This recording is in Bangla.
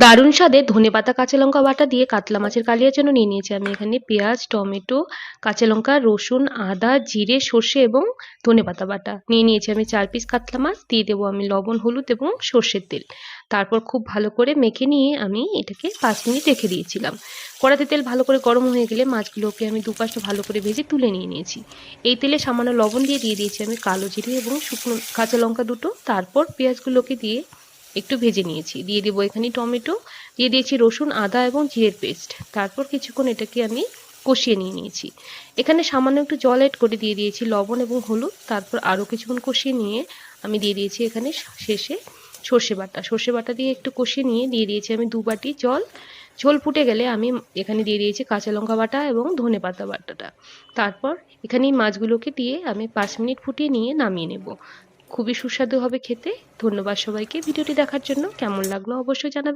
দারুণ স্বাদের ধনেপাতা কাঁচা লঙ্কা বাটা দিয়ে কাতলা মাছের কালিয়ার জন্য নিয়ে নিয়েছি আমি এখানে পেঁয়াজ, টমেটো, কাঁচা লঙ্কা, রসুন, আদা, জিরে, সর্ষে এবং ধনেপাতা বাটা। নিয়ে নিয়েছি আমি 4 পিস কাতলা মাছ। দিয়ে দেবো আমি লবণ, হলুদ এবং সর্ষের তেল। তারপর খুব ভালো করে মেখে নিয়ে আমি এটাকে 5 মিনিট রেখে দিয়েছিলাম। কড়াতে তেল ভালো করে গরম হয়ে গেলে মাছগুলোকে আমি দুপাশটা ভালো করে ভেজে তুলে নিয়ে নিয়েছি। এই তেলে সামান্য লবণ দিয়ে দিয়েছি আমি কালো জিরে এবং শুকনো কাঁচা লঙ্কা দুটো। তারপর পেঁয়াজগুলোকে দিয়ে একটু ভেজে নিয়েছি। দিয়ে দেবো এখানে টমেটো, দিয়ে দিয়েছি রসুন, আদা এবং জিরের পেস্ট। তারপর কিছুক্ষণ এটাকে আমি কষিয়ে নিয়েছি। এখানে সামান্য একটু জল এড করে দিয়ে দিয়েছি লবণ এবং হলুদ। তারপর আরও কিছুক্ষণ কষিয়ে নিয়ে আমি দিয়ে দিয়েছি এখানে শেষে সর্ষে বাটা দিয়ে একটু কষিয়ে নিয়ে দিয়ে দিয়েছি আমি 2 বাটি জল। ঝোল ফুটে গেলে আমি এখানে দিয়ে দিয়েছি কাঁচা লঙ্কা বাটা এবং ধনেপাতা বাটাটা। তারপর এখানে এই মাছগুলোকে দিয়ে আমি 5 মিনিট ফুটিয়ে নিয়ে নামিয়ে নেব। খুবই সুস্বাদু হবে খেতে। ধন্যবাদ সবাইকে ভিডিওটি দেখার জন্য। কেমন লাগলো অবশ্যই জানাবেন।